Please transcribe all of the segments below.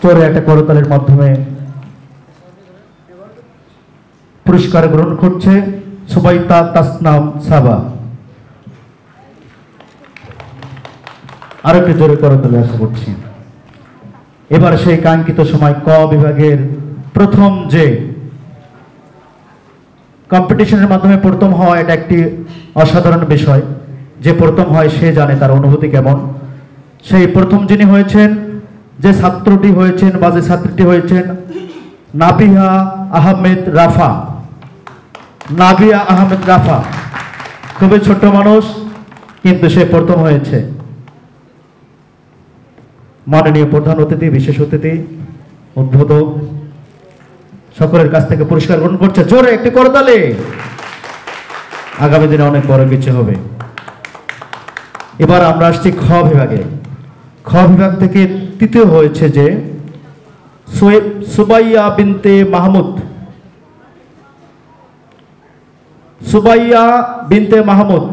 চোরে একটা করতালের মাধ্যমে পুরস্কার গ্রহণ করছে সুবাইতা তাসনাম সাবা। আরো একটু জোরে করতালে আশা করছি। এবার সেই কাঙ্ক্ষিত সময় ক বিভাগের প্রথম যে কম্পিটিশনের মাধ্যমে প্রথম হওয়া এটা একটি অসাধারণ বিষয়। যে প্রথম হয় সে জানে তার অনুভূতি কেমন। সেই প্রথম যিনি হয়েছেন, যে ছাত্রটি হয়েছেন বা যে ছাত্রীটি হয়েছেন, নাবিহা আহমেদ রাফা। নাবিয়া আহমেদ রাফা খুবই ছোট মানুষ, কিন্তু সে প্রথম হয়েছে। মাননীয় প্রধান অতিথি, বিশেষ অতিথি, উদ্বোধক সকলের কাছ থেকে পুরস্কার গ্রহণ করছে। জোরে একটি করতালি। আগামী দিনে অনেক বড় কিছু হবে। এবার আমরা আসছি খ বিভাগে। খ বিভাগ থেকে তৃতীয় হয়েছে যে সুবাইয়া বিনতে মাহমুদ। সুবাইয়া বিনতে মাহমুদ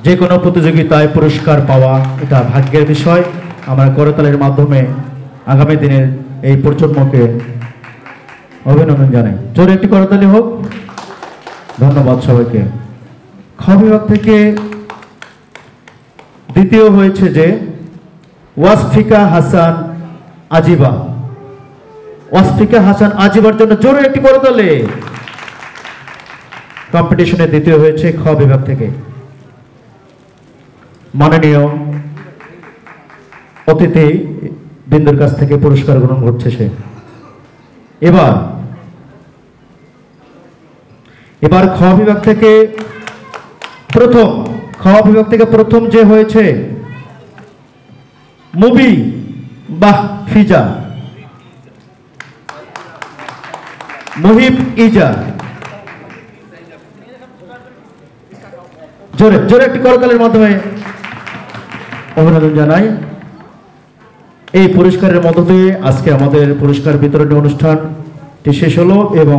যে কোনো প্রতিযোগিতায় পুরস্কার পাওয়া এটা ভাগ্যের বিষয়। আমরা করতালের মাধ্যমে আগামী দিনের এই প্রজন্মকে অভিনন্দন জানাই। জোরে একটি করতালি হোক। ধন্যবাদ সবাইকে। খ বিভাগ থেকে দ্বিতীয় হয়েছে যে ওয়াসফিকা হাসান আজিবা। ওয়াসফিকা হাসান আজিবার জন্য জোরে একটি করতালি। কম্পিটিশনে দ্বিতীয় হয়েছে খ বিভাগ থেকে। মাননীয় অতিথি বিন্দুর কাছ থেকে পুরস্কার গ্রহণ করছে সে। এবার খ বিভাগ থেকে প্রথম যে হয়েছে মুবি বাহ ফিজা, মুহিব ইজা। জোরে জোরে একটি করতালের মাধ্যমে অভিনন্দন জানাই। এই পুরস্কারের মধ্য দিয়ে আজকে আমাদের পুরস্কার বিতরণী অনুষ্ঠানটি শেষ হলো এবং